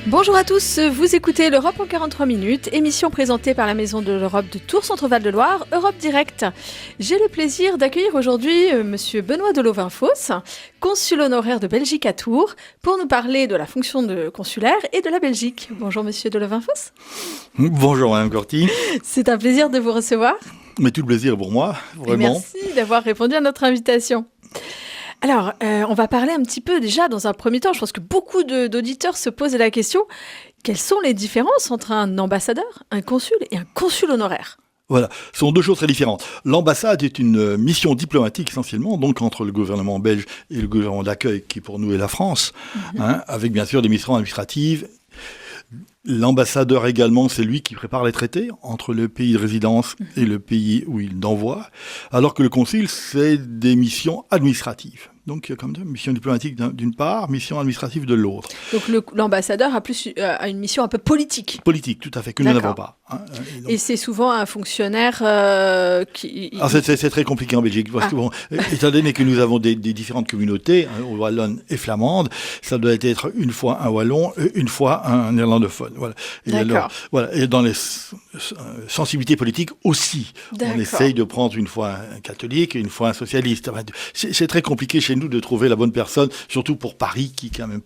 Bonjour à tous, vous écoutez l'Europe en 43 minutes, émission présentée par la Maison de l'Europe de Tours, Centre-Val de Loire, Europe Direct. J'ai le plaisir d'accueillir aujourd'hui Monsieur Benoît Delovinfos, consul honoraire de Belgique à Tours, pour nous parler de la fonction de consulaire et de la Belgique. Bonjour Monsieur Delovinfos. Bonjour Madame Corti. C'est un plaisir de vous recevoir. Mais tout le plaisir est pour moi, vraiment. Et merci d'avoir répondu à notre invitation. Alors, on va parler un petit peu déjà dans un premier temps. Je pense que beaucoup d'auditeurs se posent la question, quelles sont les différences entre un ambassadeur, un consul et un consul honoraire ? Voilà, ce sont deux choses très différentes. L'ambassade est une mission diplomatique essentiellement, donc entre le gouvernement belge et le gouvernement d'accueil, qui pour nous est la France, avec bien sûr des missions administratives. L'ambassadeur également, c'est lui qui prépare les traités entre le pays de résidence et le pays où il envoie, alors que le consul, c'est des missions administratives. Donc, il y a comme ça, mission diplomatique d'une part, mission administrative de l'autre. Donc, l'ambassadeur a une mission un peu politique. Politique, tout à fait, que nous n'avons pas. Et c'est souvent un fonctionnaire qui... Alors c'est très compliqué en Belgique, parce que bon, étant donné que nous avons des différentes communautés, wallonne et flamande, ça doit être une fois un wallon, une fois un néerlandophone. Voilà. Et D'accord. alors, voilà. Et dans les sensibilités politiques aussi, on essaye de prendre une fois un catholique et une fois un socialiste. C'est très compliqué chez nous de trouver la bonne personne, surtout pour Paris, qui est quand même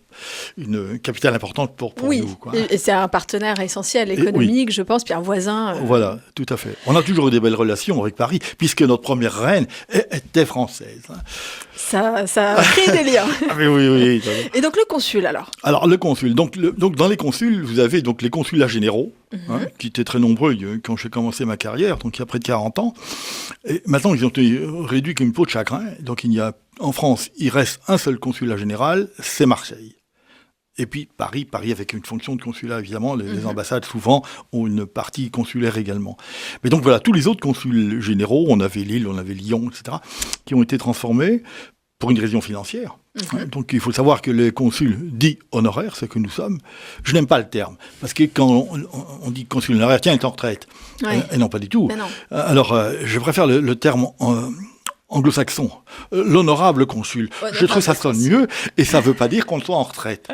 une capitale importante pour nous. Quoi. Et c'est un partenaire essentiel économique, je pense, puis un voisin. Voilà, tout à fait. On a toujours eu des belles relations avec Paris, puisque notre première reine était française. Ça crée des liens. Ah, mais oui. Et donc le consul, alors ? Alors le consul, donc dans les consuls, vous avez donc les consulats généraux, qui étaient très nombreux quand j'ai commencé ma carrière, donc il y a près de 40 ans. Et maintenant, ils ont été réduits comme une peau de chagrin. Donc en France, il reste un seul consulat général, c'est Marseille. Et puis Paris avec une fonction de consulat, évidemment, les ambassades souvent ont une partie consulaire également. Mais donc voilà, tous les autres consuls généraux, on avait Lille, on avait Lyon, etc., qui ont été transformés pour une raison financière. Donc il faut savoir que les consuls dits honoraires, ce que nous sommes, je n'aime pas le terme, parce que quand on dit consul honoraire, tiens, il est en retraite. Et non, pas du tout. Alors, je préfère le terme anglo-saxon, l'honorable consul. Je trouve ça sonne mieux, et ça ne veut pas dire qu'on soit en retraite.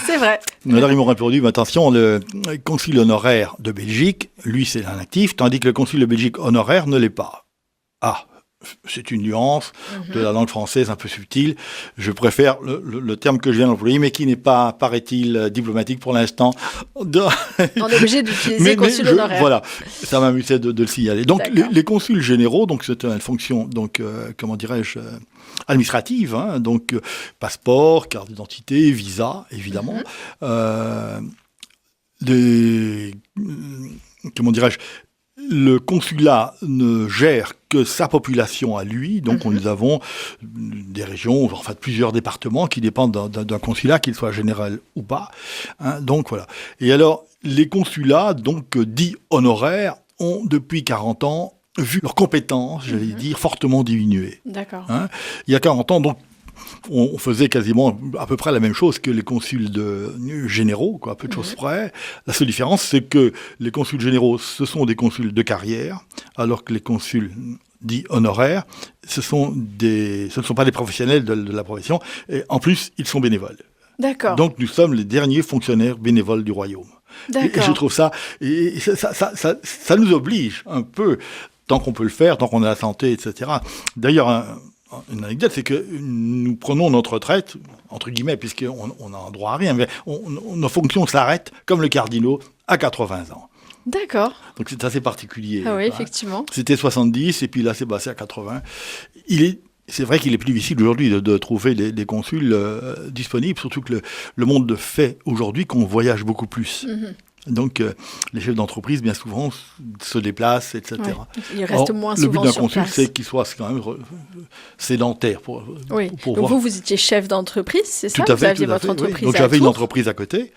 C'est vrai. Alors ils m'ont répondu, mais attention, le consul honoraire de Belgique, lui c'est un actif, tandis que le consul de Belgique honoraire ne l'est pas. Ah, c'est une nuance de la langue française un peu subtile. Je préfère le terme que je viens d'employer, mais qui n'est pas, paraît-il, diplomatique pour l'instant. On est obligé d'utiliser consul honoraire. Voilà, ça m'amusait de le signaler. Donc les consuls généraux, donc c'est une fonction, donc comment dirais-je, administrative, donc passeport, carte d'identité, visa, évidemment. Comment dirais-je, le consulat ne gère que sa population à lui, donc nous avons des régions, enfin plusieurs départements qui dépendent d'un consulat, qu'il soit général ou pas. Donc voilà. Et alors, les consulats, donc dits honoraires, ont depuis 40 ans vu leurs compétences, j'allais dire, fortement diminuer. D'accord. Il y a 40 ans, donc, on faisait quasiment à peu près la même chose que les consuls généraux, quoi, à peu de choses près. La seule différence, c'est que les consuls généraux, ce sont des consuls de carrière, alors que les consuls dits honoraires, ce ne sont pas des professionnels de la profession, et en plus, ils sont bénévoles. D'accord. Donc, nous sommes les derniers fonctionnaires bénévoles du royaume. Et je trouve ça nous oblige un peu, tant qu'on peut le faire, tant qu'on a la santé, etc. D'ailleurs, une anecdote, c'est que nous prenons notre retraite, entre guillemets, puisqu'on n'a droit à rien, mais nos fonctions s'arrêtent, comme le cardinal, à 80 ans. D'accord. Donc c'est assez particulier. Ah oui, effectivement. C'était 70, et puis là, c'est passé à 80. C'est vrai qu'il est plus difficile aujourd'hui de trouver des consuls disponibles, surtout que le monde fait aujourd'hui qu'on voyage beaucoup plus. Donc, les chefs d'entreprise, bien souvent, se déplacent, etc. Ouais. Ils restent moins souvent sur place. Le but d'un consul, c'est qu'il soit quand même sédentaire. Donc vous étiez chef d'entreprise, c'est ça ? Tout à fait, vous aviez votre entreprise Donc j'avais une entreprise à côté,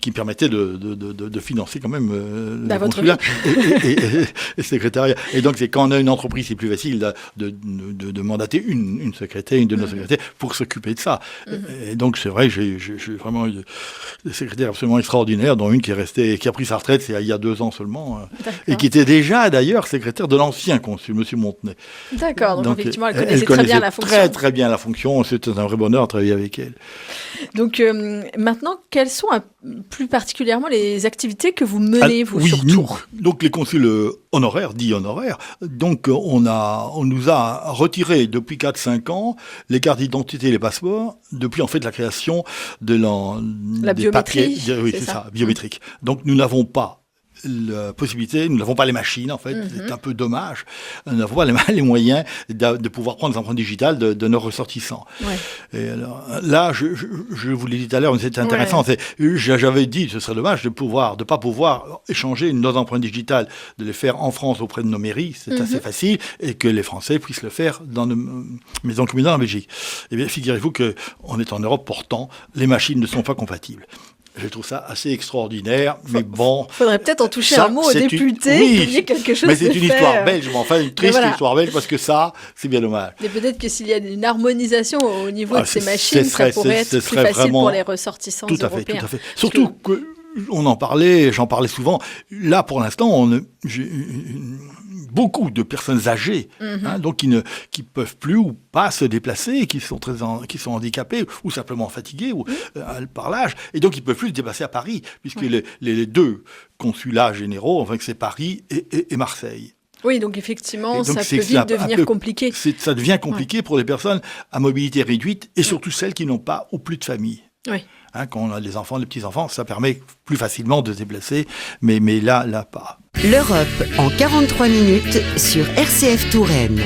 qui me permettait de financer quand même le consulat et le secrétariat. Et donc, c'est quand on a une entreprise, c'est plus facile de mandater une secrétaire, une de nos secrétaires, pour s'occuper de ça. Et donc, c'est vrai que j'ai vraiment eu des secrétaires absolument extraordinaires, dont une qui est qui a pris sa retraite il y a 2 ans seulement, et qui était déjà d'ailleurs secrétaire de l'ancien consul, M. Montenay. D'accord, donc effectivement, elle connaissait très bien la fonction. Très très bien la fonction, c'était un vrai bonheur de travailler avec elle. Donc maintenant, quelles sont plus particulièrement les activités que vous menez, vous, sur Tours ? Donc les consuls honoraires, dits honoraires, donc on nous a retiré depuis 4-5 ans les cartes d'identité et les passeports, depuis en fait la création de la des biométrie. Papiers, oui, c'est ça, biométrique. Donc nous n'avons pas la possibilité, nous n'avons pas les machines en fait, c'est un peu dommage, nous n'avons pas les moyens de pouvoir prendre les empreintes digitales de nos ressortissants. Ouais. Et alors, là, je vous l'ai dit tout à l'heure, mais c'était intéressant, j'avais dit ce serait dommage de pas pouvoir échanger nos empreintes digitales, de les faire en France auprès de nos mairies, c'est assez facile, et que les Français puissent le faire dans nos maisons communales en Belgique. Eh bien, figurez-vous qu'on est en Europe, pourtant, les machines ne sont pas compatibles. Je trouve ça assez extraordinaire, mais bon... Faudrait peut-être en toucher un mot aux députés, qu'il y ait quelque chose mais c'est de une histoire belge, mais enfin une triste histoire belge, parce que ça, c'est bien dommage. Mais peut-être que s'il y a une harmonisation au niveau de ces machines, ça pourrait être plus facile pour les ressortissants européens. Tout à fait. Surtout que... j'en parlais souvent. Là, pour l'instant, j'ai beaucoup de personnes âgées, donc qui peuvent plus ou pas se déplacer, qui sont handicapés ou simplement fatigués par l'âge, et donc ils peuvent plus se déplacer à Paris, puisque les 2 consulats généraux, enfin que c'est Paris et Marseille. Oui, donc effectivement, ça peut vite devenir compliqué. Ça devient compliqué pour les personnes à mobilité réduite, et surtout celles qui n'ont pas ou plus de famille. Oui. Quand on a des enfants, des petits-enfants, ça permet plus facilement de se déplacer, mais là pas. L'Europe en 43 minutes sur RCF Touraine.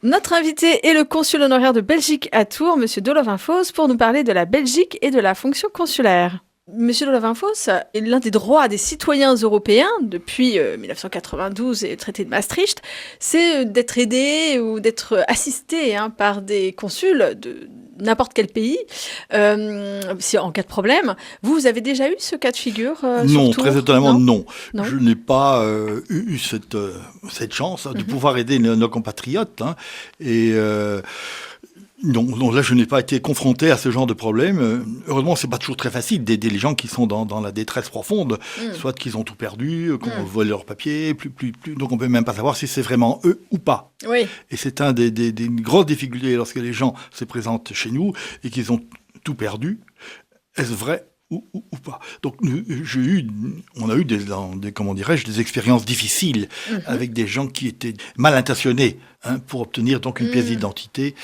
Notre invité est le consul honoraire de Belgique à Tours, M. Dolovinfos, pour nous parler de la Belgique et de la fonction consulaire. Monsieur Dolovinfos, l'un des droits des citoyens européens depuis 1992 et le traité de Maastricht, c'est d'être aidé ou d'être assisté par des consuls de n'importe quel pays, en cas de problème. Vous avez déjà eu ce cas de figure Non, sur très étonnamment, non. Non. Je n'ai pas eu cette chance de pouvoir aider nos compatriotes. Donc là, je n'ai pas été confronté à ce genre de problème. Heureusement, c'est pas toujours très facile d'aider les gens qui sont dans la détresse profonde, soit qu'ils ont tout perdu, qu'on vole leurs papiers, plus. Donc on peut même pas savoir si c'est vraiment eux ou pas. Oui. Et c'est des grosses difficultés lorsque les gens se présentent chez nous et qu'ils ont tout perdu. Est-ce vrai ou pas. Donc on a eu des expériences difficiles avec des gens qui étaient mal intentionnés pour obtenir donc une pièce d'identité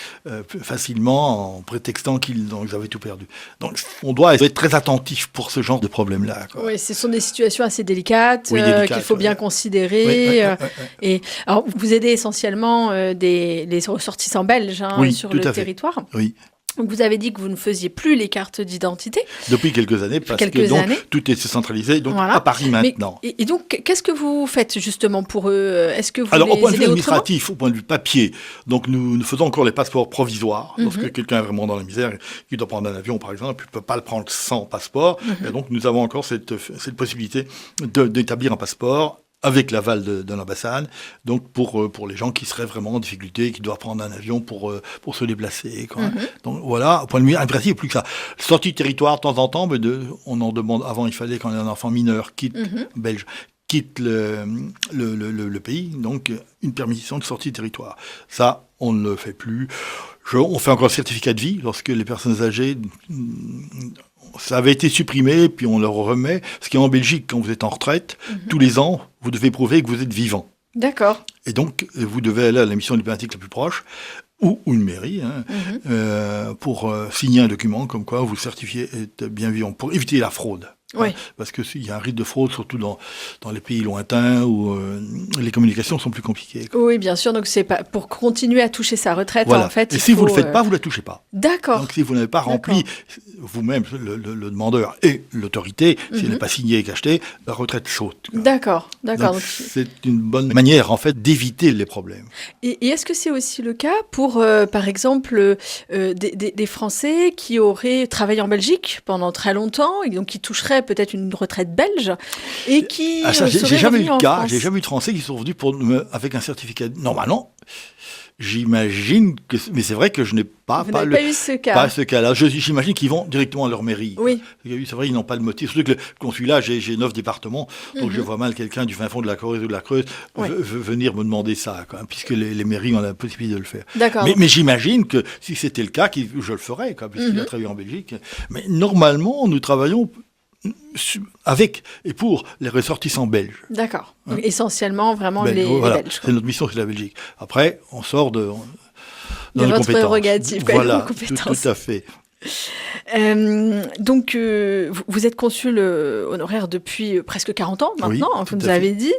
facilement en prétextant qu'ils avaient tout perdu. Donc on doit être très attentif pour ce genre de problème-là. Oui, ce sont des situations assez délicates, qu'il faut bien considérer. Et alors, vous aidez essentiellement les ressortissants belges sur le territoire. Oui. Donc vous avez dit que vous ne faisiez plus les cartes d'identité. Depuis quelques années, parce que tout est centralisé à Paris maintenant. Et donc, qu'est-ce que vous faites justement pour eux ? Est-ce que vous Alors, les au point de vue aidez administratif, au point de vue papier, donc nous faisons encore les passeports provisoires. Lorsque quelqu'un est vraiment dans la misère, qu'il doit prendre un avion par exemple, il ne peut pas le prendre sans passeport. Et donc nous avons encore cette possibilité d'établir un passeport avec l'aval de l'ambassade, donc pour les gens qui seraient vraiment en difficulté, qui doivent prendre un avion pour se déplacer. Donc voilà, au point de vue administratif, plus que ça. Sortie de territoire, de temps en temps, mais on en demande, avant il fallait quand un enfant mineur belge, quitte le pays, donc une permission de sortie de territoire. Ça, on ne le fait plus. On fait encore un certificat de vie lorsque les personnes âgées... Ça avait été supprimé, puis on le remet. Ce qui est en Belgique, quand vous êtes en retraite, tous les ans, vous devez prouver que vous êtes vivant. D'accord. Et donc, vous devez aller à la mission diplomatique la plus proche, ou une mairie, pour signer un document comme quoi vous certifiez être bien vivant, pour éviter la fraude. Oui. Parce qu'il y a un risque de fraude, surtout dans les pays lointains où les communications sont plus compliquées. Oui, bien sûr. Donc, c'est pas pour continuer à toucher sa retraite, voilà. en fait. Et si vous ne le faites pas, vous ne la touchez pas. D'accord. Donc, si vous n'avez pas rempli vous-même, le demandeur et l'autorité, s'il n'est pas signé et cacheté, la retraite saute. D'accord. Donc, c'est une bonne manière, en fait, d'éviter les problèmes. Et est-ce que c'est aussi le cas pour, par exemple, des Français qui auraient travaillé en Belgique pendant très longtemps et donc qui toucheraient peut-être une retraite belge et qui j'ai jamais eu de cas, j'ai jamais eu de Français qui sont venus avec un certificat. Normalement, J'imagine que... Mais c'est vrai que je n'ai pas... Vous n'avez pas eu ce cas. Pas ce cas-là. J'imagine qu'ils vont directement à leur mairie. Oui. C'est vrai, ils n'ont pas le motif. Surtout que le consulat, j'ai 9 départements, donc je vois mal quelqu'un du fin fond de la Corrèze ou de la Creuse venir me demander ça, quoi, puisque les mairies ont la possibilité de le faire. D'accord. Mais j'imagine que si c'était le cas, je le ferais, quoi, puisqu'il a travaillé en Belgique. Mais normalement, nous travaillons avec et pour les ressortissants belges. D'accord. Donc, essentiellement, vraiment les Belges. C'est notre mission, c'est la Belgique. Après, on sort dans de les votre compétences. prérogative, Voilà, tout à fait. Donc, vous êtes consul honoraire depuis presque 40 ans maintenant, vous nous avez dit.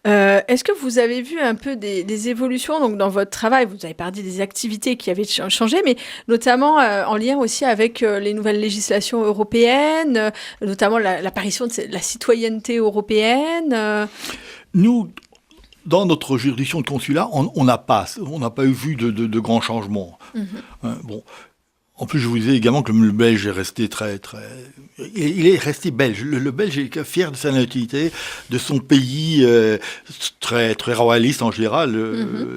Est-ce que vous avez vu un peu des évolutions donc, dans votre travail? Vous avez parlé des activités qui avaient changé, mais notamment en lien aussi avec les nouvelles législations européennes, notamment l'apparition de la citoyenneté européenne. Nous, dans notre juridiction de consulat, on n'a pas vu de grands changements. Bon. En plus, je vous disais également que le Belge est resté il est resté belge. Le Belge est fier de sa nationalité, de son pays, très, très royaliste en général.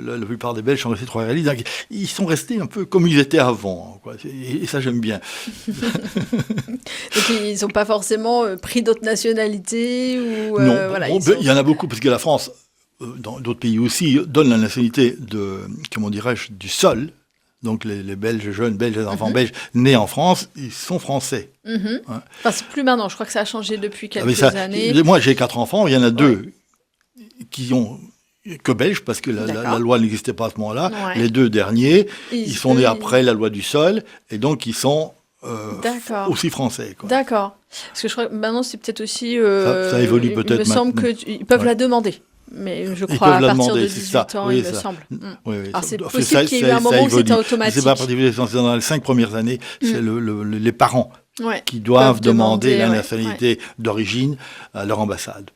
La plupart des Belges sont restés très royalistes. Donc, ils sont restés un peu comme ils étaient avant, quoi. Et ça, j'aime bien. Donc, ils n'ont pas forcément pris d'autres nationalités ou, non, voilà, il y en a beaucoup, parce que la France, dans d'autres pays aussi, donne la nationalité du sol. Donc les Belges, jeunes Belges, les enfants belges nés en France, ils sont français. Enfin, c'est plus maintenant, je crois que ça a changé depuis quelques années. Moi, j'ai 4 enfants, il y en a 2 qui ont que belges, parce que la loi n'existait pas à ce moment-là. Les 2 derniers, ils sont nés après la loi du sol, et donc ils sont aussi français, quoi. D'accord. Parce que je crois que maintenant, c'est peut-être aussi... ça évolue peut-être. Il me semble qu'ils peuvent la demander. Mais je crois à partir de 18 ans, il me semble. Oui, alors c'est possible qu'il y ait eu un moment où c'était automatique. C'est pas dans les 5 premières années, c'est les parents qui doivent demander la nationalité d'origine à leur ambassade.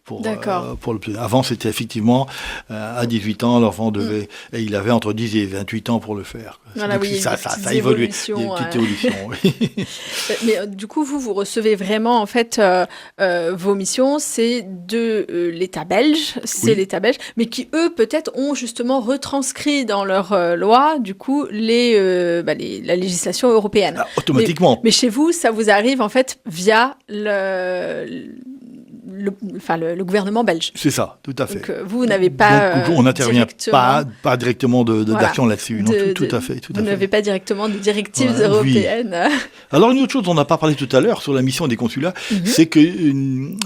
Avant, c'était effectivement à 18 ans, l'enfant devait... Et il avait entre 10 et 28 ans pour le faire. Voilà, ça a évolué. Des petites évolutions, oui. Mais du coup, vous recevez vraiment, en fait, vos missions, c'est de l'État belge, l'État belge, mais qui, eux, peut-être, ont justement retranscrit dans leur loi, du coup, la législation européenne. Automatiquement. Mais chez vous, ça vous arrive, en fait, via le gouvernement belge. C'est ça, tout à fait. Donc, vous n'avez pas... on n'intervient pas directement d'action là-dessus. Tout à fait. Vous n'avez pas directement de directives européennes. Oui. Alors, une autre chose dont on n'a pas parlé tout à l'heure sur la mission des consulats, c'est que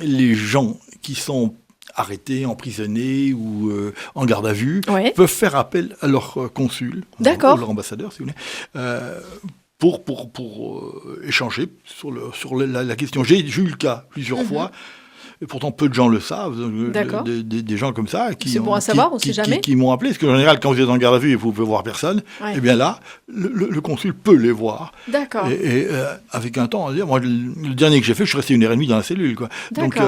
les gens qui sont arrêtés, emprisonnés ou en garde à vue peuvent faire appel à leur consul, à leur ambassadeur, si vous voulez, pour échanger sur la question. J'ai eu le cas plusieurs fois. Et pourtant, peu de gens le savent, des gens comme ça qui m'ont appelé. Parce qu'en général, quand vous êtes en garde à vue et vous ne pouvez voir personne, eh bien là, le consul peut les voir. D'accord. Et avec un temps, moi, le dernier que j'ai fait, je suis resté 1h30 dans la cellule, quoi. Donc,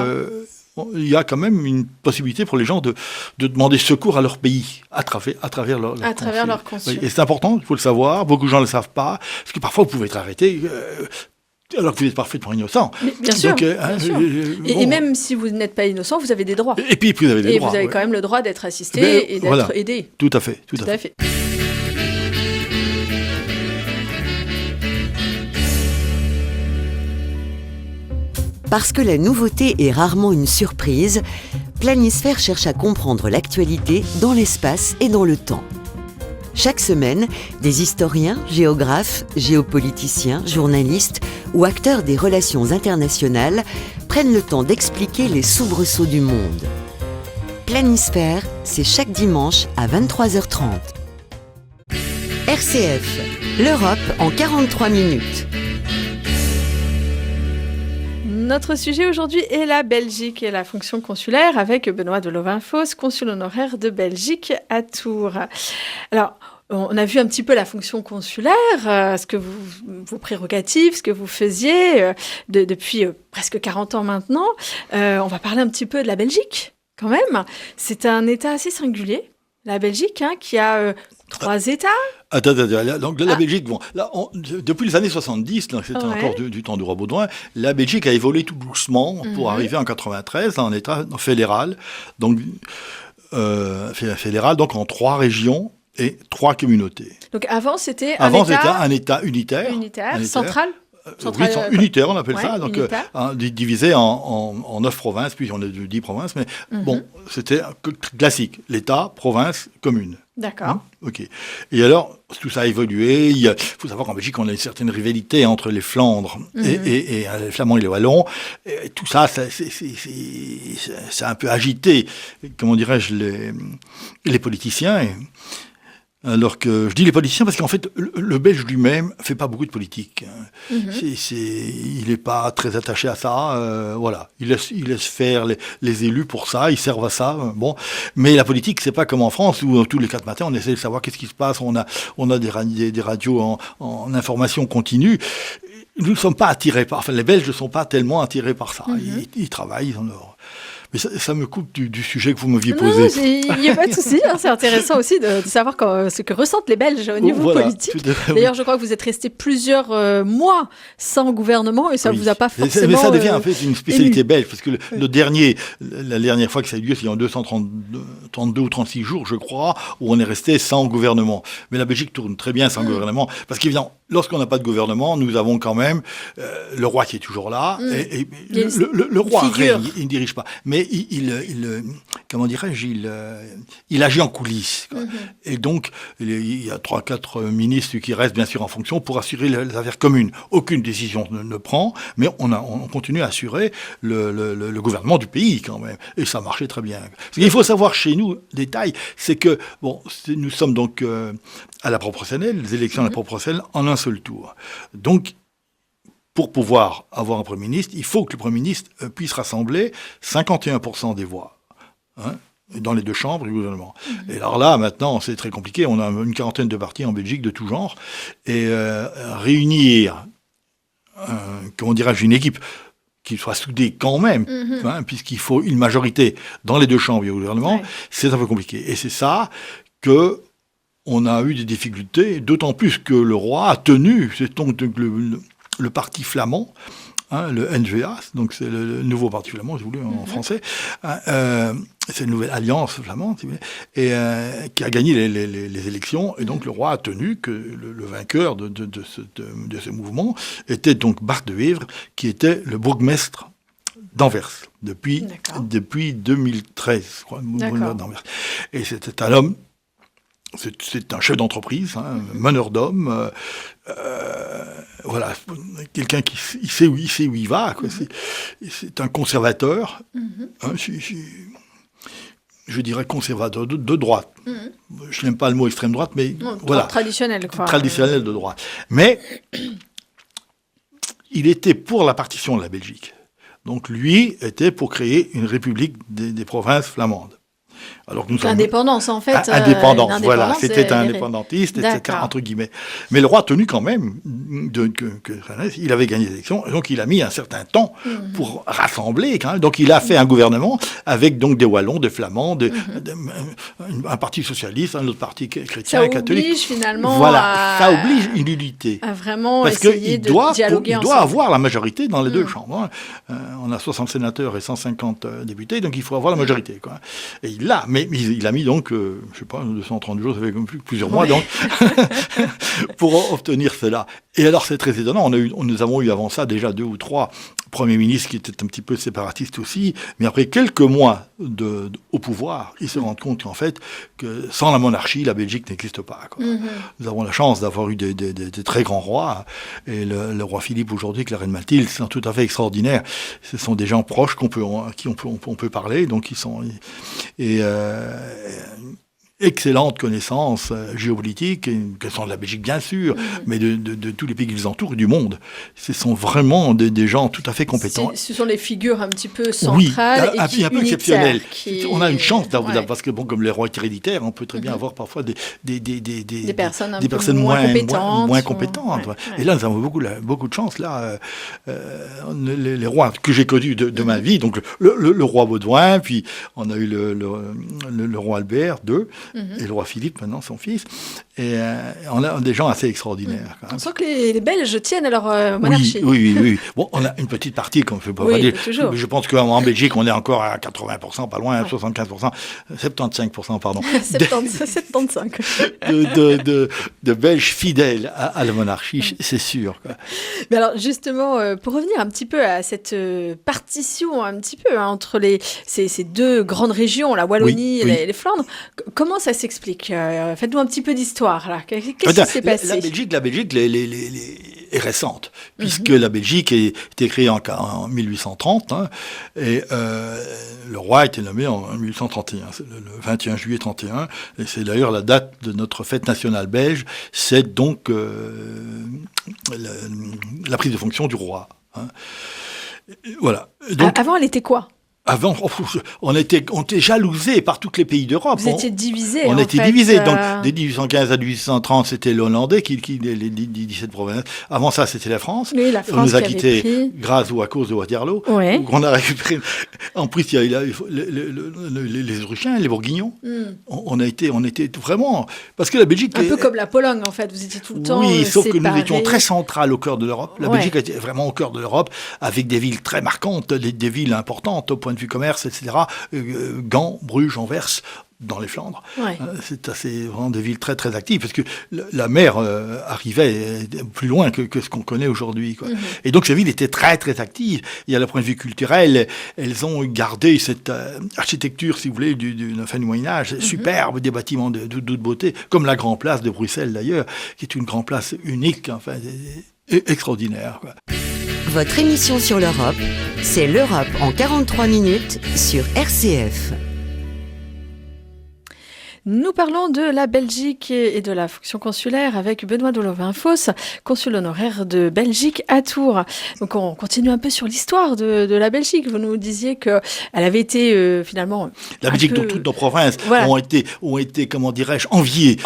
il y a quand même une possibilité pour les gens de demander secours à leur pays, à travers leur consul. Et c'est important, il faut le savoir. Beaucoup de gens ne le savent pas. Parce que parfois, vous pouvez être arrêté... alors que vous êtes parfaitement innocent. Mais bien sûr. Et même si vous n'êtes pas innocent, vous avez des droits. Et puis vous avez des droits. Et vous avez quand même le droit d'être assisté et d'être aidé. Tout à fait. Tout à fait. Parce que la nouveauté est rarement une surprise, Planisphère cherche à comprendre l'actualité dans l'espace et dans le temps. Chaque semaine, des historiens, géographes, géopoliticiens, journalistes ou acteurs des relations internationales prennent le temps d'expliquer les soubresauts du monde. Planisphère, c'est chaque dimanche à 23h30. RCF, l'Europe en 43 minutes. Notre sujet aujourd'hui est la Belgique et la fonction consulaire avec Benoît de Lovainfosse, consul honoraire de Belgique à Tours. Alors, on a vu un petit peu la fonction consulaire, vos prérogatives, ce que vous faisiez depuis presque 40 ans maintenant. On va parler un petit peu de la Belgique, quand même. C'est un État assez singulier, la Belgique, qui a 3 États. Attends. Donc, la Belgique, depuis les années 70, c'était encore du temps du roi Baudouin, la Belgique a évolué tout doucement pour arriver en 93 en État fédéral. Donc, fédéral, donc en 3 régions et 3 communautés. Donc avant, c'était Avant, c'était un État unitaire. Central. Oui, unitaire, on appelle ça. Donc, divisé en 9 provinces, puis on a 10 provinces. Mais bon, c'était classique. L'État, province, commune. D'accord. OK. Et alors, tout ça a évolué. Il faut savoir qu'en Belgique, on a une certaine rivalité entre les Flandres et les Flamands et les Wallons. Et tout ça, c'est un peu agité, comment dirais-je, les politiciens. Alors que je dis les politiciens parce qu'en fait, le Belge lui-même fait pas beaucoup de politique. Il n'est pas très attaché à ça. Voilà, il laisse faire les élus pour ça, ils servent à ça. Bon, mais la politique, c'est pas comme en France où tous les 4 matins on essaie de savoir qu'est-ce qui se passe. On a des radios en information continue. Nous ne sommes pas attirés par. Enfin, les Belges ne sont pas tellement attirés par ça. Ils travaillent, ils en ont. Mais ça me coupe du sujet que vous m'aviez posé. Non, il n'y a pas de souci. C'est intéressant aussi de savoir ce que ressentent les Belges au niveau politique. D'ailleurs, je crois que vous êtes resté plusieurs mois sans gouvernement et ça ne vous a pas forcément... Mais ça devient en fait une spécialité belge, parce que la dernière fois que ça a eu lieu, c'est en 232 ou 36 jours, je crois, où on est resté sans gouvernement. Mais la Belgique tourne très bien sans gouvernement, parce qu'évidemment, lorsqu'on n'a pas de gouvernement, nous avons quand même le roi qui est toujours là, et le roi règne, il ne dirige pas. Mais comment dirais-je, il agit en coulisses. Et donc, il y a 3-4 ministres qui restent bien sûr en fonction pour assurer les affaires communes. Aucune décision ne prend, mais on continue à assurer le gouvernement du pays quand même. Et ça marchait très bien. Ce qu'il faut savoir chez nous, détail, c'est que nous sommes donc à la proportionnelle, les élections à la proportionnelle en un seul tour. Donc, pour pouvoir avoir un Premier ministre, il faut que le Premier ministre puisse rassembler 51% des voix dans les 2 chambres du gouvernement. Et alors là, maintenant, c'est très compliqué. On a une 40aine de partis en Belgique de tout genre. Et réunir, comment dirais-je, une équipe qui soit soudée quand même, puisqu'il faut une majorité dans les 2 chambres du gouvernement, c'est un peu compliqué. Et c'est ça que... on a eu des difficultés, d'autant plus que le roi a tenu, c'est donc le parti flamand, le NVA, donc c'est le nouveau parti flamand, si vous voulez, en français, c'est une nouvelle alliance flamande, si vous voulez, et qui a gagné les élections, et donc le roi a tenu que le vainqueur de ce mouvement était donc Bart de Wever, qui était le bourgmestre d'Anvers, depuis 2013, je crois, d'Anvers. Et c'était un homme, c'est un chef d'entreprise, meneur d'hommes, voilà, quelqu'un qui sait où il va, quoi. C'est un conservateur, je dirais conservateur de droite. Je n'aime pas le mot extrême droite, mais voilà. Traditionnel, quoi. Traditionnel de droite. Mais il était pour la partition de la Belgique. Donc lui était pour créer une république des provinces flamandes. Alors que nous sommes indépendance, en fait. Indépendance, voilà. C'était un indépendantiste, etc., entre guillemets. Mais le roi a tenu quand même, il avait gagné les élections, et donc il a mis un certain temps pour rassembler, quand même. Donc il a fait un gouvernement avec donc des Wallons, des Flamands, un parti socialiste, un autre parti chrétien, catholique. Ça oblige finalement ça oblige une unité. À vraiment parce essayer de dialoguer ensemble. Il doit avoir la majorité dans les 2 chambres. On a 60 sénateurs et 150 députés, donc il faut avoir la majorité, quoi. Et il l'a. Mais il a mis donc, je ne sais pas, 230 jours, ça fait comme plusieurs mois, donc, pour obtenir cela. Et alors, c'est très étonnant. Nous avons eu avant ça déjà 2 ou 3 premiers ministres qui étaient un petit peu séparatistes aussi. Mais après quelques mois au pouvoir, ils se rendent compte qu'en fait, que sans la monarchie, la Belgique n'existe pas, quoi. Nous avons la chance d'avoir eu des très grands rois. Et le roi Philippe aujourd'hui, avec la reine Mathilde, c'est tout à fait extraordinaire. Ce sont des gens proches qui on peut parler. Donc, ils sont... excellentes connaissances géopolitiques, qu'elles sont de la Belgique bien sûr, mais de tous les pays qui les entourent et du monde. Ce sont vraiment des gens tout à fait compétents. Ce sont les figures un petit peu centrales et un peu exceptionnelles. On a une chance d'avoir, parce que bon, comme les rois héréditaires, on peut très bien avoir parfois des personnes moins compétentes. Et là, nous avons beaucoup de chance. Là, les rois que j'ai connus de ma vie, donc le roi Baudouin, puis on a eu le roi Albert II, et le roi Philippe, maintenant, son fils. Et on a des gens assez extraordinaires. On sent que les Belges tiennent à leur monarchie. Oui. Bon, on a une petite partie, comme je peux pas dire. Toujours. Je pense qu'en Belgique, on est encore à 80%, pas loin, 75%, 75%, pardon. 75. de Belges fidèles à la monarchie, c'est sûr. Quoi. Mais alors, justement, pour revenir un petit peu à cette partition, un petit peu, entre ces deux grandes régions, la Wallonie et les Flandres, comment ça s'explique ? Faites-nous un petit peu d'histoire. Là. Qu'est-ce qui s'est passé ? La Belgique est récente, puisque la Belgique a été créée en 1830, hein, et le roi a été nommé en 1831, c'est le 21 juillet 31, et c'est d'ailleurs la date de notre fête nationale belge, c'est donc la prise de fonction du roi. Hein. Voilà. Donc, avant, elle était quoi ? Avant, on était jalousés par tous les pays d'Europe. Vous étiez divisés. On était divisés. Donc, dès 1815 à 1830, c'était le Hollandais qui les 17 provinces. Avant ça, c'était la France. Oui, la France on nous a qui quittés grâce ou à cause de Waterloo. Ouais. Donc, on a récupéré. En plus, il y a les Autrichiens, les Bourguignons. On était vraiment. Parce que la Belgique. Un peu comme la Pologne, en fait. Vous étiez tout le temps. Oui, sauf séparés. que nous étions très centrales au cœur de l'Europe. La Belgique était vraiment au cœur de l'Europe, avec des villes très marquantes, des villes importantes au point de vue commerce, etc. Gand, Bruges, Anvers, dans les Flandres. Ouais. C'est vraiment des villes très très actives, parce que la mer arrivait plus loin que ce qu'on connaît aujourd'hui. Quoi. Et donc ces villes étaient très très actives. Et à le point de vue culturel, elles ont gardé cette architecture, si vous voulez, de la fin du Moyen-Âge, superbe, des bâtiments de beauté, comme la Grand Place de Bruxelles d'ailleurs, qui est une grande place unique, enfin, extraordinaire. Quoi. Votre émission sur l'Europe, c'est l'Europe en 43 minutes sur RCF. Nous parlons de la Belgique et de la fonction consulaire avec Benoît de Lovain-Fosse, consul honoraire de Belgique à Tours. Donc on continue un peu sur l'histoire de la Belgique. Vous nous disiez qu'elle avait été finalement... La Belgique, dans toutes nos provinces, voilà. ont été, comment dirais-je, enviées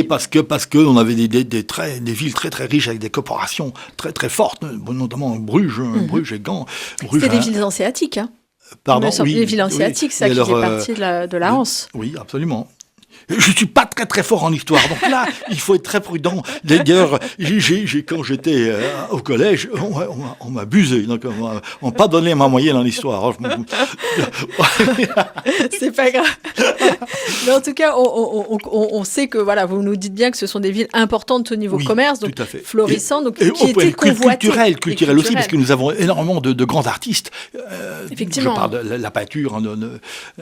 parce que on avait des villes très très riches avec des corporations très très fortes, notamment Bruges et Gand. C'était des villes hanséatiques, hein. Pardon, les villes hanséatiques, ça qui faisait partie de la Hanse. Oui, absolument. Je ne suis pas très très fort en histoire, donc là, il faut être très prudent. D'ailleurs, quand j'étais au collège, on m'a abusé, donc on m'a pas donné ma moyenne en histoire. C'est pas grave. Mais en tout cas, on sait que voilà, vous nous dites bien que ce sont des villes importantes au niveau commerce, donc florissantes, donc qui étaient convoitées. Culturel aussi, parce que nous avons énormément de grands artistes. Effectivement. Je parle de la peinture,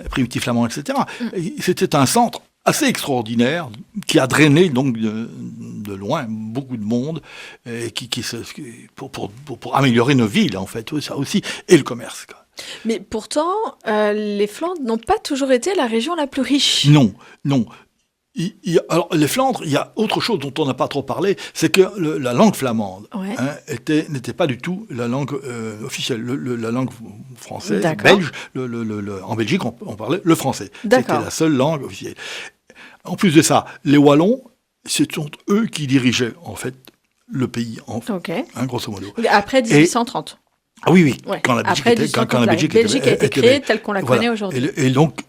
primitif flamand, etc. Et c'était un centre assez extraordinaire, qui a drainé donc de loin beaucoup de monde, et pour améliorer nos villes, en fait, ça aussi, et le commerce. Quoi. Mais pourtant, les Flandres n'ont pas toujours été la région la plus riche. Non. Alors, les Flandres, il y a autre chose dont on n'a pas trop parlé, c'est que la langue flamande n'était pas du tout la langue officielle. La langue française, belge, en Belgique, on parlait le français. C'était la seule langue officielle. En plus de ça, les Wallons, ce sont eux qui dirigeaient, en fait, le pays, grosso modo. Après 1830. Ah oui. Ouais. Quand la Belgique a été créée telle qu'on la connaît aujourd'hui. Et donc,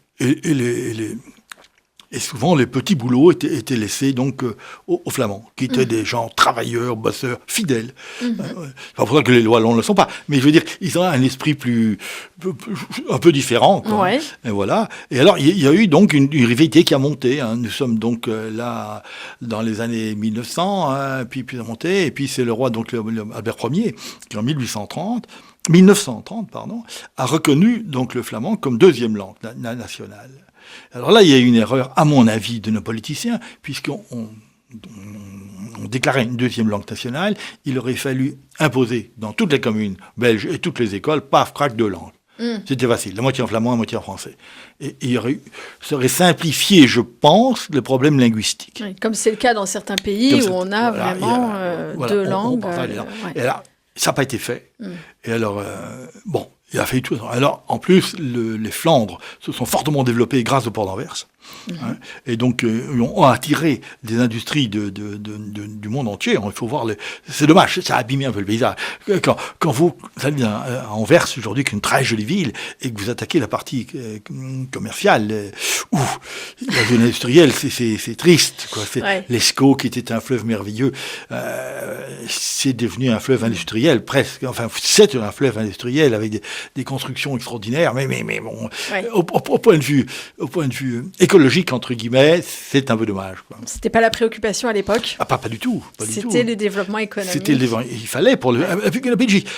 et souvent, les petits boulots étaient laissés donc aux Flamands, qui étaient des gens travailleurs, bosseurs, fidèles. C'est pas pour ça que les Wallons ne le sont pas. Mais je veux dire, ils ont un esprit un peu différent. Quoi. Ouais. Et voilà. Et alors, il y a eu donc une rivalité qui a monté. Hein. Nous sommes donc là dans les années 1900, puis a monté. Et puis c'est le roi, donc Albert Ier, qui en 1930, a reconnu donc le flamand comme deuxième langue nationale. Alors là, il y a une erreur, à mon avis, de nos politiciens, puisqu'on déclarait une deuxième langue nationale, il aurait fallu imposer dans toutes les communes belges et toutes les écoles, paf, crac, 2 langues. C'était facile, la moitié en flamand, la moitié en français. Et ça aurait simplifié, je pense, le problème linguistique. Oui, comme c'est le cas dans certains pays où on a vraiment 2 langues. Et là, ça n'a pas été fait. Et alors, Il a fait tout. Alors, en plus, les Flandres se sont fortement développés grâce au port d'Anvers. Hein, et donc, ont attiré des industries du monde entier. Il faut voir c'est dommage, ça a abîmé un peu le paysage. Quand vous allez à Anvers, aujourd'hui, qui est une très jolie ville, et que vous attaquez la partie commerciale, la zone industrielle, c'est triste, quoi. L'Escaut, qui était un fleuve merveilleux, c'est devenu un fleuve industriel, presque. Enfin, c'est un fleuve industriel avec des constructions extraordinaires, mais bon, au point de vue écologique, entre guillemets, c'est un peu dommage, quoi. C'était pas la préoccupation à l'époque. Pas du tout. C'était le développement économique. Il fallait avec la Belgique,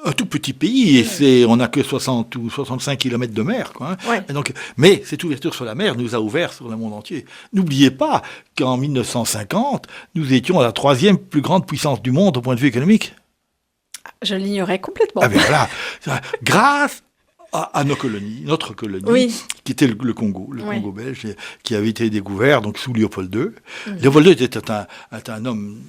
un tout petit pays, et on n'a que 60 ou 65 km de mer, quoi. Hein. Ouais. Et donc, mais cette ouverture sur la mer nous a ouvert sur le monde entier. N'oubliez pas qu'en 1950, nous étions la 3e plus grande puissance du monde au point de vue économique. Je l'ignorais complètement. Ah ben voilà, grâce à notre colonie, qui était le Congo, Congo belge, qui avait été découvert donc sous Léopold II. Léopold II était un homme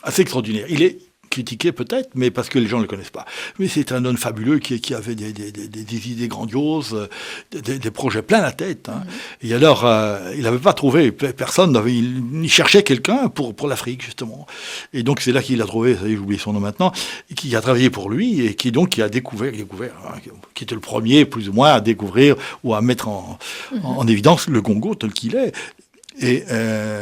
assez extraordinaire. Il est critiqué peut-être, mais parce que les gens ne le connaissent pas. Mais c'est un homme fabuleux qui avait des idées grandioses, des projets plein la tête. Hein. Et alors, il n'avait pas trouvé personne, il cherchait quelqu'un pour l'Afrique, justement. Et donc, c'est là qu'il a trouvé, ça y est, j'ai oublié son nom maintenant, et qui a travaillé pour lui, et qui a découvert hein, qui était le premier, plus ou moins, à découvrir ou à mettre en évidence le Congo tel qu'il est. Et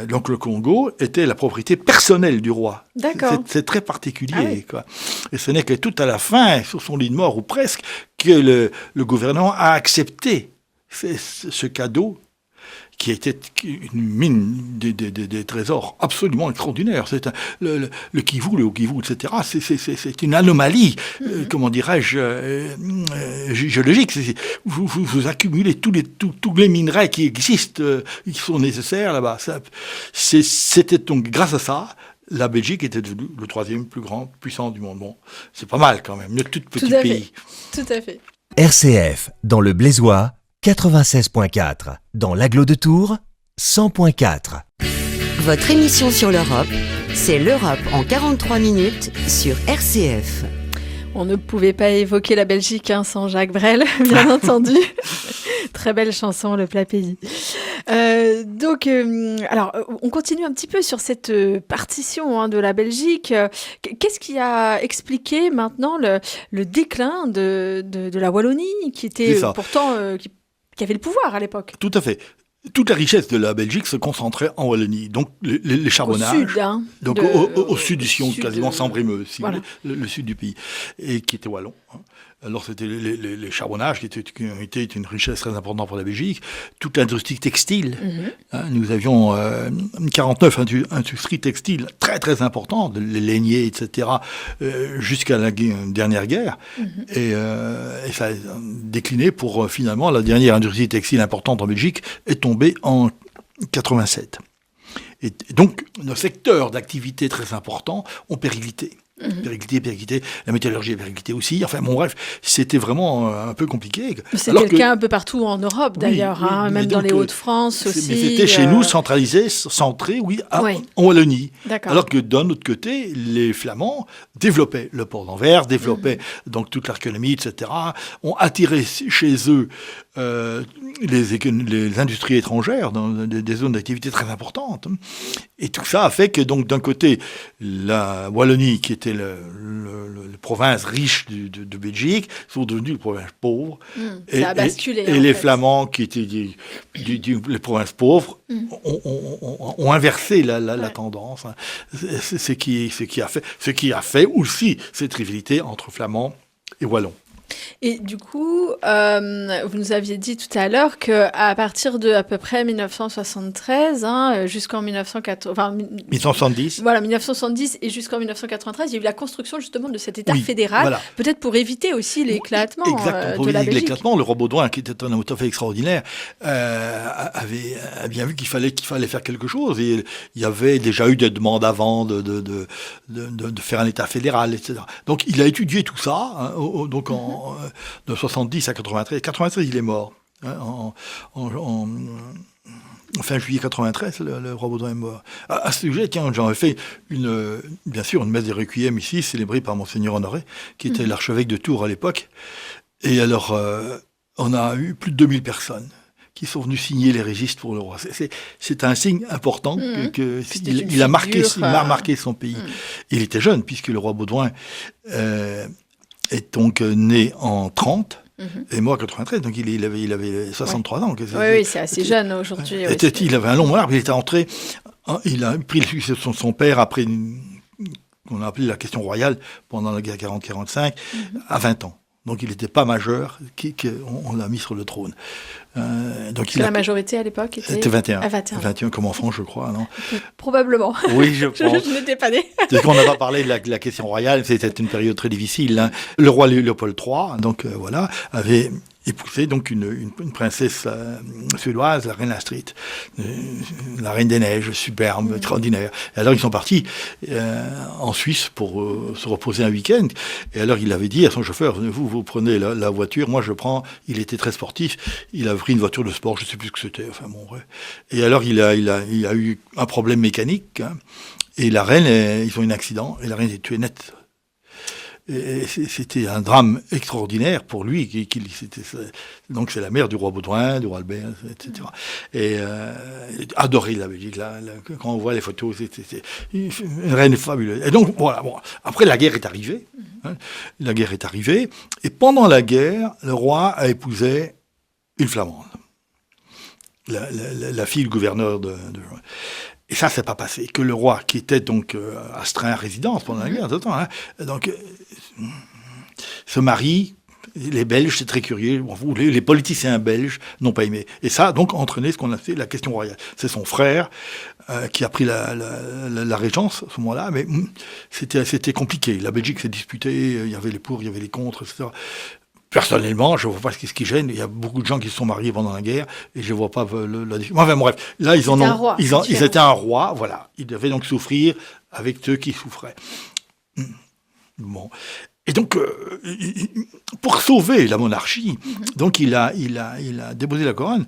donc le Congo était la propriété personnelle du roi. D'accord. C'est très particulier, quoi. Et ce n'est que tout à la fin, sur son lit de mort ou presque, que le gouvernement a accepté ce cadeau qui était une mine des trésors absolument extraordinaire. C'est le Kivu, le Haut-Kivu, etc. C'est une anomalie, comment dirais-je, géologique. Vous accumulez tous les minerais qui existent, qui sont nécessaires là-bas. C'était donc grâce à ça. La Belgique était devenue le 3e plus grand puissance du monde. Bon, c'est pas mal quand même, le tout petit pays. Tout à fait. RCF, dans le Blésois, 96.4. Dans l'Agglo de Tours, 100.4. Votre émission sur l'Europe, c'est l'Europe en 43 minutes sur RCF. On ne pouvait pas évoquer la Belgique sans Jacques Brel, bien entendu. Très belle chanson, Le Plat Pays. Alors, on continue un petit peu sur cette partition de la Belgique. Qu'est-ce qui a expliqué maintenant le déclin de la Wallonie, qui était pourtant qui avait le pouvoir à l'époque? Tout à fait. Toute la richesse de la Belgique se concentrait en Wallonie. Donc, les charbonnages. Au sud, hein. Donc, au sud ici, quasiment sans Brémeux, si vous voulez, le sud du pays. Et qui était wallon. Hein. Alors, c'était les charbonnages qui étaient une richesse très importante pour la Belgique. Toute l'industrie textile. Hein, nous avions 49 industries textiles très, très importantes, les lainiers, etc., jusqu'à la dernière guerre. Et ça a décliné pour, finalement, la dernière industrie textile importante en Belgique est tombée en 87. Et donc, nos secteurs d'activité très importants ont périclité. Périclité, la métallurgie a périclité aussi. Enfin bon, bref, c'était vraiment un peu compliqué. C'est le cas un peu partout en Europe d'ailleurs, même dans les Hauts-de-France aussi. Mais c'était chez nous centré, en Wallonie. D'accord. Alors que d'un autre côté, les Flamands développaient le port d'Anvers, développaient donc toute l'économie, etc. Ont attiré chez eux les industries étrangères dans des zones d'activité très importantes. Et tout ça a fait que, donc, d'un côté, la Wallonie, qui était la province riche de Belgique, sont devenues les provinces pauvres. Ça a basculé. Et les Flamands, qui étaient les provinces pauvres, ont inversé la tendance. Hein. Ce qui a fait aussi cette rivalité entre Flamands et Wallons. Et du coup, vous nous aviez dit tout à l'heure qu'à partir de à peu près 1973, jusqu'en 1970. Voilà, 1970 et jusqu'en 1993, il y a eu la construction justement de cet État fédéral, peut-être pour éviter aussi l'éclatement de la Belgique. L'éclatement, le roi Baudouin, qui était un homme tout à fait extraordinaire, a bien vu qu'il fallait faire quelque chose. Et il y avait déjà eu des demandes avant de faire un État fédéral, etc. Donc il a étudié tout ça, de 70 à 93. 93, il est mort. Hein, fin juillet 93, le roi Baudouin est mort. À ce sujet, tiens, j'en ai fait bien sûr une messe des requiem ici, célébrée par Monseigneur Honoré, qui était l'archevêque de Tours à l'époque. Et alors, on a eu plus de 2000 personnes qui sont venues signer les registres pour le roi. C'est un signe important il a marqué son pays. Il était jeune, puisque le roi Baudouin est donc né en 30, et moi en 93, donc il avait 63 ans. Oui, c'est assez jeune aujourd'hui. Il avait un long arbre, il était entré, il a pris le succès de son père après qu'on a appelé la question royale pendant la guerre 40-45, à 20 ans. Donc il n'était pas majeur, on l'a mis sur le trône. La majorité à l'époque était 21. À 21 comme enfant, je crois, non? Probablement. Oui, je pense. Je n'étais pas née. Parce qu'on n'a pas parlé de la question royale, c'était une période très difficile. Hein. Le roi Léopold III, donc avait épousé donc une princesse suédoise, la reine Astrid, la reine des neiges, superbe, extraordinaire. Et alors ils sont partis en Suisse pour se reposer un week-end. Et alors il avait dit à son chauffeur, vous prenez la voiture, moi je prends. Il était très sportif, il a pris une voiture de sport, je ne sais plus ce que c'était. Enfin bon, ouais. Et alors il a eu un problème mécanique. Hein, et la reine, ils ont eu un accident et la reine est tuée net. Et c'était un drame extraordinaire pour lui. Donc c'est la mère du roi Baudouin, du roi Albert, etc. Et adoré la Belgique. Quand on voit les photos, c'était une reine fabuleuse. Et donc voilà. Bon, après la guerre est arrivée. Hein, la guerre est arrivée. Et pendant la guerre, le roi a épousé une Flamande, la fille du gouverneur de Et ça, c'est pas passé. Que le roi, qui était donc astreint à résidence pendant la guerre, se marie. Les Belges, c'est très curieux. Les politiciens belges n'ont pas aimé. Et ça, donc, a entraîné ce qu'on a fait la question royale. C'est son frère qui a pris la régence à ce moment-là, mais c'était compliqué. La Belgique s'est disputée, il y avait les pour, il y avait les contre, etc. Personnellement, je ne vois pas ce qui gêne. Il y a beaucoup de gens qui se sont mariés pendant la guerre et je ne vois pas la difficulté. Enfin bref, là, ils étaient un roi, voilà. Ils devaient donc souffrir avec ceux qui souffraient. Bon. Et donc, pour sauver la monarchie, donc il a déposé la couronne.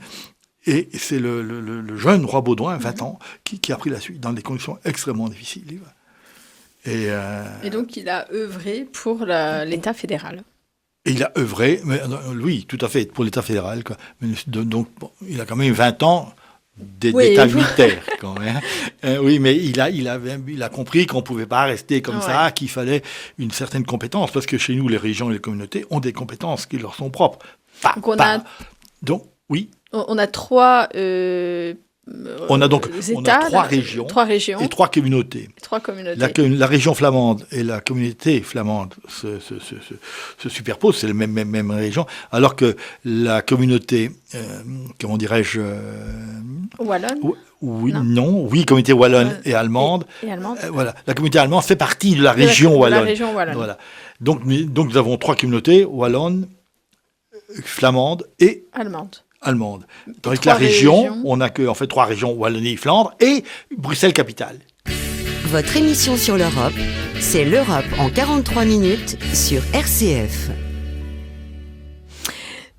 Et c'est le jeune roi Baudouin, 20 ans, qui a pris la suite dans des conditions extrêmement difficiles. Et donc, il a œuvré pour l'État fédéral. Et il a œuvré, oui, tout à fait, pour l'État fédéral. Quoi. Donc, il a quand même 20 ans d'État militaire, quand même. Oui, mais il a compris qu'on ne pouvait pas rester comme ça, qu'il fallait une certaine compétence, parce que chez nous, les régions et les communautés ont des compétences qui leur sont propres. Donc, oui. On a trois... on a trois régions et trois communautés. La région flamande et la communauté flamande se superposent, c'est la même région, alors que la communauté, comment dirais-je, wallonne. Communauté wallonne et allemande. Voilà, la communauté allemande fait partie de la région wallonne. Voilà. Donc nous avons trois communautés, wallonne, flamande et allemande. Dans la région, on n'a que trois régions, Wallonie-Flandre et Bruxelles-Capitale. Votre émission sur l'Europe, c'est l'Europe en 43 minutes sur RCF.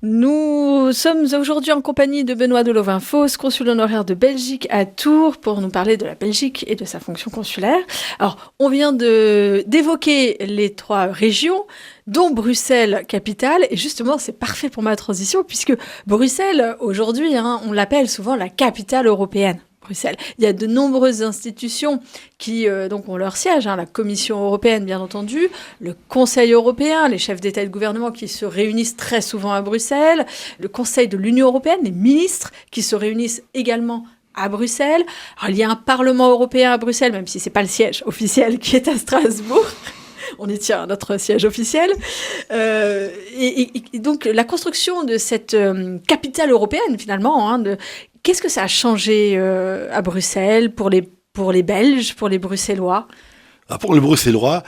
Nous sommes aujourd'hui en compagnie de Benoît de Lovain-Fosse, consul honoraire de Belgique à Tours, pour nous parler de la Belgique et de sa fonction consulaire. Alors, on vient d'évoquer les trois régions, dont Bruxelles, capitale. Et justement, c'est parfait pour ma transition, puisque Bruxelles, aujourd'hui, on l'appelle souvent la capitale européenne. Bruxelles. Il y a de nombreuses institutions qui donc ont leur siège, la Commission européenne bien entendu, le Conseil européen, les chefs d'État et de gouvernement qui se réunissent très souvent à Bruxelles, le Conseil de l'Union européenne, les ministres qui se réunissent également à Bruxelles. Alors, il y a un Parlement européen à Bruxelles, même si ce n'est pas le siège officiel qui est à Strasbourg. On y tient à notre siège officiel. Et donc, la construction de cette capitale européenne, finalement, qu'est-ce que ça a changé à Bruxelles pour les Belges, pour les Bruxellois ? Pour les Bruxellois,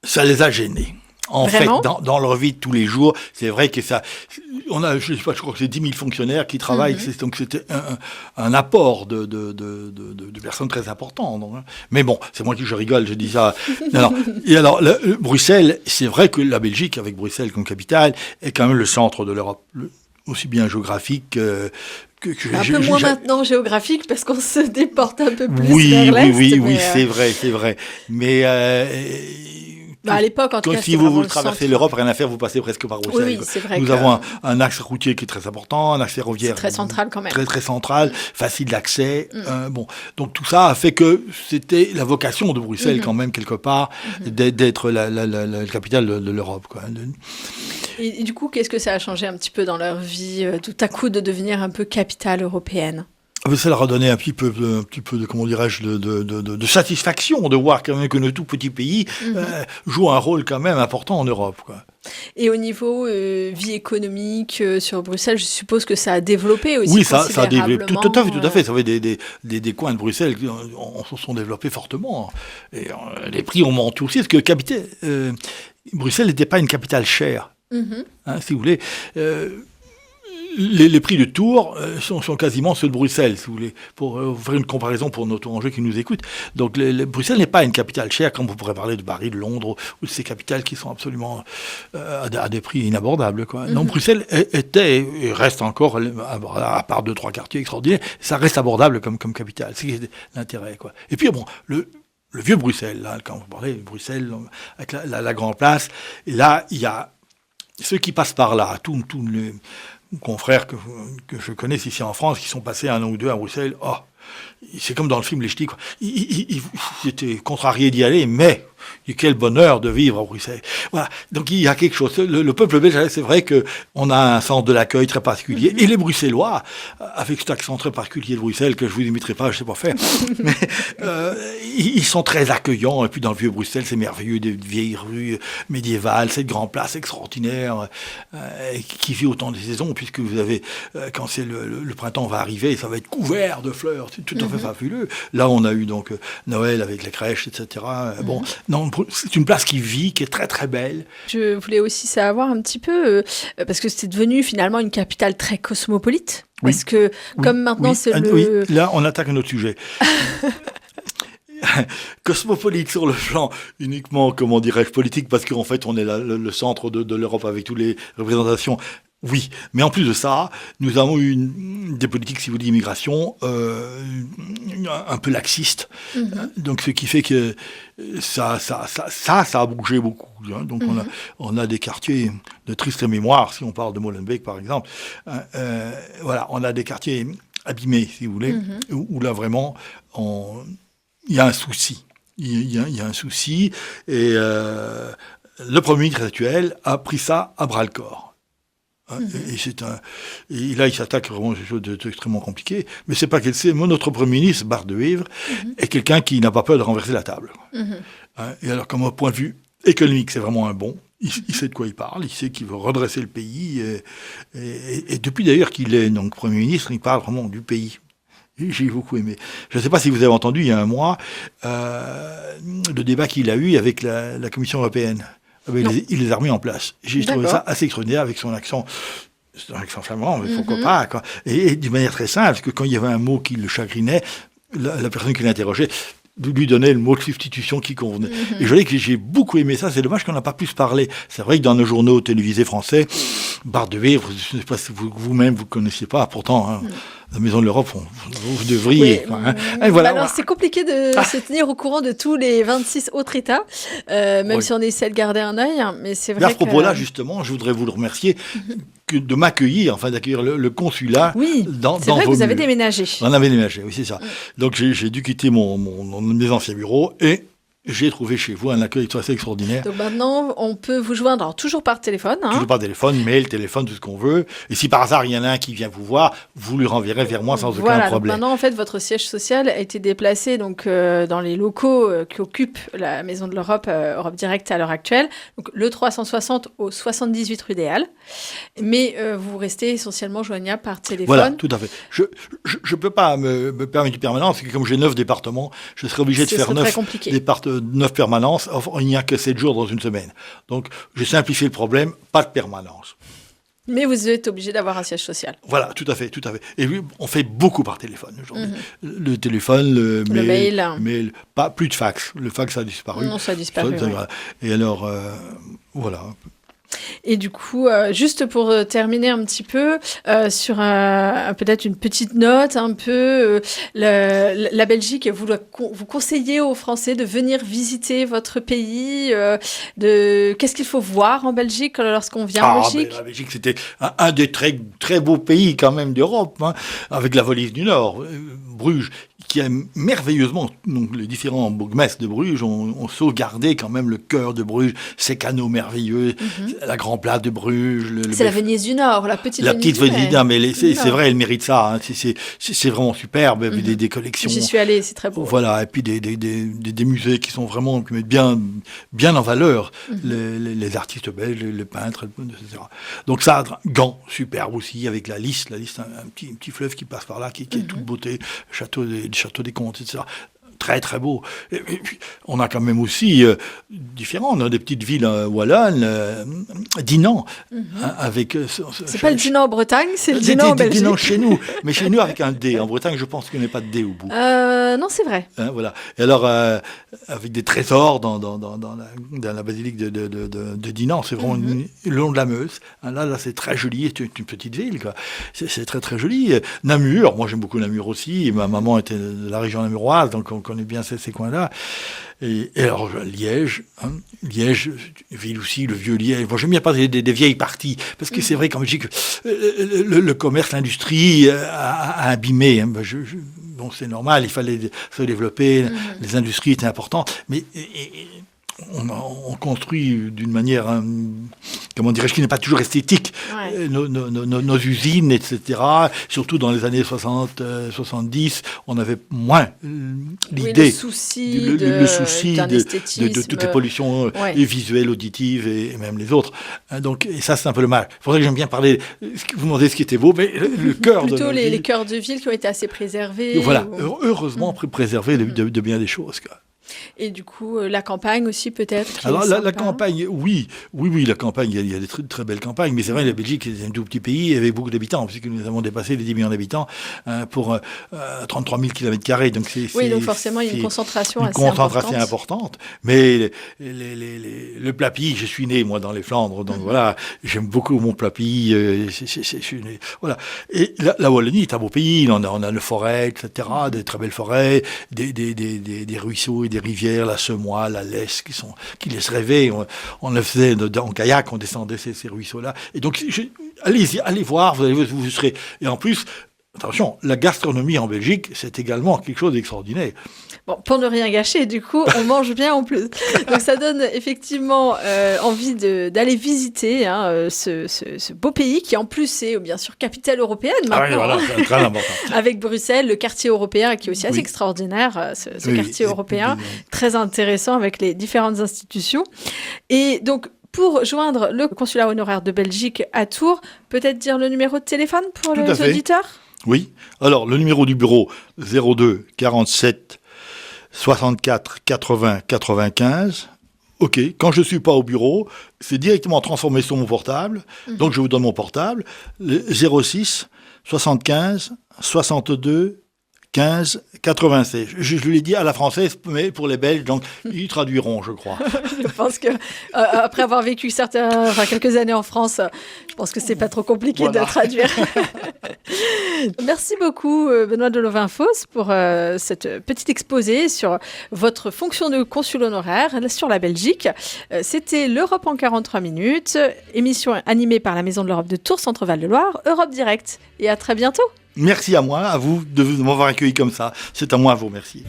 ça les a gênés. Vraiment ? Fait, dans leur vie de tous les jours, c'est vrai que ça... On a, je crois que c'est 10 000 fonctionnaires qui travaillent, donc c'était un apport de personnes très importantes. Donc, mais bon, c'est moi qui je rigole, je dis ça. Alors, Bruxelles, c'est vrai que la Belgique, avec Bruxelles comme capitale, est quand même le centre de l'Europe, aussi bien géographique un peu moins maintenant géographique, parce qu'on se déporte un peu plus vers l'Est. Oui, c'est vrai. Mais À l'époque, en tout cas, si vous traversez l'Europe, rien à faire, vous passez presque par Bruxelles. Oui, c'est vrai. Nous avons un axe routier qui est très important, un axe ferroviaire très central quand même. Très très central, facile d'accès. Donc tout ça a fait que c'était la vocation de Bruxelles quand même quelque part d'être la capitale de l'Europe, quoi. Et du coup, qu'est-ce que ça a changé un petit peu dans leur vie, tout à coup, de devenir un peu capitale européenne ? Ça leur a donné un petit peu de comment dirais-je, de satisfaction de voir quand même que nos tout petits pays jouent un rôle quand même important en Europe, quoi. Et au niveau vie économique sur Bruxelles, je suppose que ça a développé aussi. Oui, ça a développé. Tout à fait. Ça fait des coins de Bruxelles qui se sont développés fortement. Et les prix ont monté aussi, parce que Bruxelles n'était pas une capitale chère, si vous voulez. Les prix de Tours sont quasiment ceux de Bruxelles, si vous voulez, pour vous faire une comparaison pour nos Tourangais qui nous écoutent. Donc Bruxelles n'est pas une capitale chère, comme vous pourrez parler de Paris, de Londres, ou de ces capitales qui sont absolument à des prix inabordables, quoi. Donc Bruxelles était et reste encore, à part 2-3 quartiers extraordinaires, ça reste abordable comme capitale. C'est l'intérêt, quoi. Et puis bon, le vieux Bruxelles, là, quand vous parlez de Bruxelles, avec la Grande Place, et là, il y a ceux qui passent par là, tous les confrères que je connais ici en France, qui sont passés un an ou deux à Bruxelles, c'est comme dans le film Les Ch'tis, quoi. Ils étaient contrariés d'y aller, mais quel bonheur de vivre à Bruxelles. Voilà. Donc il y a quelque chose. Le peuple belge, c'est vrai qu'on a un sens de l'accueil très particulier. Et les Bruxellois, avec cet accent très particulier de Bruxelles, que je vous imiterai pas, je sais pas faire, mais ils sont très accueillants. Et puis dans le vieux Bruxelles, c'est merveilleux, des vieilles rues médiévales, cette grande place extraordinaire qui vit autant de saisons, puisque vous avez, quand c'est le printemps va arriver, ça va être couvert de fleurs. C'est tout à fait fabuleux. Là, on a eu donc Noël avec les crèches, etc. Bon, non, c'est une place qui vit, qui est très très belle. Je voulais aussi savoir un petit peu, parce que c'est devenu finalement une capitale très cosmopolite. Oui. Parce que comme maintenant c'est Oui, là on attaque un autre sujet. Cosmopolite sur le plan uniquement, comment dirais-je, politique, parce qu'en fait on est le centre de l'Europe avec toutes les représentations. Oui, mais en plus de ça, nous avons eu des politiques, si vous dites, d'immigration un peu laxistes. Donc, ce qui fait que ça a bougé beaucoup. Hein. Donc, on a des quartiers de triste mémoire, si on parle de Molenbeek, par exemple. Voilà, on a des quartiers abîmés, si vous voulez, où là, vraiment, il y a un souci. Il y a un souci, et le Premier ministre actuel a pris ça à bras-le-corps. Et là, il s'attaque vraiment à quelque chose d'extrêmement compliqué. Mais c'est pas c'est notre Premier ministre, Bart de Wever, est quelqu'un qui n'a pas peur de renverser la table. Et alors, comme un point de vue économique, c'est vraiment un bon. Il sait de quoi il parle, il sait qu'il veut redresser le pays. Et depuis d'ailleurs qu'il est donc Premier ministre, il parle vraiment du pays. J'ai beaucoup aimé. Je ne sais pas si vous avez entendu, il y a un mois, le débat qu'il a eu avec la Commission européenne. Il les a remis en place. J'ai trouvé ça assez extraordinaire avec son accent flamand, mais pourquoi pas, quoi. Et d'une manière très simple, parce que quand il y avait un mot qui le chagrinait, la personne qui l'interrogeait lui donnait le mot de substitution qui convenait. Et je dis que j'ai beaucoup aimé ça. C'est dommage qu'on n'a pas pu se parler. C'est vrai que dans nos journaux télévisés français, Bart de Wever, je ne sais pas si vous-même vous ne connaissiez pas, pourtant, la Maison de l'Europe, vous devriez. Oui, Et voilà. Alors, c'est compliqué de se tenir au courant de tous les 26 autres États, même si on essaie de garder un œil. Mais c'est vrai à ce propos-là, justement, je voudrais vous le remercier de m'accueillir, d'accueillir le consulat dans c'est vrai que vous avez déménagé. On avait déménagé, oui, c'est ça. Donc, j'ai dû quitter mes anciens bureaux et j'ai trouvé chez vous un accueil assez extraordinaire. Donc maintenant, on peut vous joindre, alors toujours par téléphone. Toujours par téléphone, mail, téléphone, tout ce qu'on veut. Et si par hasard, il y en a un qui vient vous voir, vous lui renverrez vers moi sans aucun problème. Donc maintenant, en fait, votre siège social a été déplacé donc, dans les locaux qui occupent la Maison de l'Europe, Europe Direct à l'heure actuelle. Donc le 360 au 78 rue des Halles. Mais vous restez essentiellement joignable par téléphone. Voilà, tout à fait. Je ne peux pas me permettre une permanence, parce que comme j'ai 9 départements, je serais obligé de faire 9 permanences. Enfin, il n'y a que 7 jours dans une semaine. Donc, j'ai simplifié le problème, pas de permanence. Mais vous êtes obligé d'avoir un siège social. Voilà, tout à fait. Et oui, on fait beaucoup par téléphone aujourd'hui. Le téléphone, le mail, plus de fax. Le fax a disparu. Non, ça a disparu. Et alors, voilà. Et du coup, juste pour terminer un petit peu, sur peut-être une petite note, un peu, la Belgique, vous conseillez aux Français de venir visiter votre pays, qu'est-ce qu'il faut voir en Belgique lorsqu'on vient en Belgique? La Belgique, c'était un des très, très beaux pays quand même d'Europe, hein, avec la Wallis du Nord, Bruges, qui a merveilleusement, donc les différents bourgmestres de Bruges ont sauvegardé quand même le cœur de Bruges, ces canaux merveilleux, la Grande Place de Bruges. C'est la Venise du Nord, la petite Venise du Nord. Mais c'est vrai, elle mérite ça. Hein. C'est vraiment superbe, des collections. J'y suis allée, c'est très beau. Voilà, et puis des musées qui sont vraiment, qui mettent bien en valeur les artistes belges, les peintres, etc. Donc ça, Gand, superbe aussi, avec la Lys, un petit fleuve qui passe par là, qui est toute beauté, château des Comtes, etc. Très, très beau. Et puis, on a quand même aussi différents. On a des petites villes wallonnes, Dinan, avec... c'est pas le Dinan en Bretagne, c'est le Dinan en Belgique. Dinan chez nous, mais chez nous avec un D. En Bretagne, je pense qu'il n'y a pas de D au bout. Non, c'est vrai. Hein, voilà. Et alors, avec des trésors dans la basilique de Dinan, c'est vraiment le long de la Meuse. Hein, là, c'est très joli. C'est une petite ville, quoi. C'est très, très joli. Namur, moi j'aime beaucoup Namur aussi. Ma maman était de la région namuroise, donc on connaît bien ces coins-là. Et alors, Liège, ville aussi, le vieux Liège. Moi, j'aime bien parler des vieilles parties, parce que c'est vrai qu'en Belgique, le commerce, l'industrie a abîmé. Hein. Bon, c'est normal, il fallait se développer, les industries étaient importantes, mais on construit d'une manière, comment dirais-je, qui n'est pas toujours esthétique, nos usines, etc. Surtout dans les années 60, 70, on avait moins l'idée, le souci de toutes les pollutions visuelles, auditives et même les autres. Donc, et ça, c'est un peu le mal. C'est pour ça que j'aime bien parler, vous demandez ce qui était beau, mais le cœur de plutôt les cœurs de ville qui ont été assez préservés. Voilà, heureusement préservés de bien des choses, quoi. Et du coup, la campagne aussi, peut-être. Alors, la campagne, oui, la campagne, il y a des très, très belles campagnes, mais c'est vrai, la Belgique, c'est un tout petit pays avec beaucoup d'habitants, puisque nous avons dépassé les 10 millions d'habitants pour 33 000 km². Donc donc forcément, il y a une concentration importante. Mais le plat pays, je suis né, moi, dans les Flandres, donc voilà, j'aime beaucoup mon plat pays. Voilà. Et la Wallonie est un beau pays, on a des forêts, etc., des très belles forêts, des ruisseaux et des rivières, la Semois, la Lesse, qui laissent rêver. On le faisait en kayak, on descendait ces ruisseaux-là. Et donc, allez voir, vous serez... Et en plus, attention, la gastronomie en Belgique, c'est également quelque chose d'extraordinaire. Bon, pour ne rien gâcher, du coup, on mange bien en plus. Donc ça donne effectivement envie d'aller visiter ce beau pays qui en plus est bien sûr capitale européenne maintenant. Ah oui, voilà, c'est très important. Avec Bruxelles, le quartier européen qui est aussi assez extraordinaire, ce quartier européen, très intéressant avec les différentes institutions. Et donc, pour joindre le consulat honoraire de Belgique à Tours, peut-être dire le numéro de téléphone pour les auditeurs ? Oui. Alors, le numéro du bureau, 02 47 64 80 95. OK. Quand je ne suis pas au bureau, c'est directement transformé sur mon portable. Donc, je vous donne mon portable. 06 75 62 15 96. Je l'ai dit à la française, mais pour les Belges, donc ils traduiront, je crois. Je pense que après avoir vécu quelques années en France, je pense que c'est pas trop compliqué de traduire. Merci beaucoup Benoît de Louvain-Fosse pour cette petite exposé sur votre fonction de consul honoraire sur la Belgique. C'était l'Europe en 43 minutes, émission animée par la Maison de l'Europe de Tours Centre-Val de Loire, Europe Direct. Et à très bientôt. Merci à moi, à vous de m'avoir accueilli comme ça. C'est à moi à vous remercier.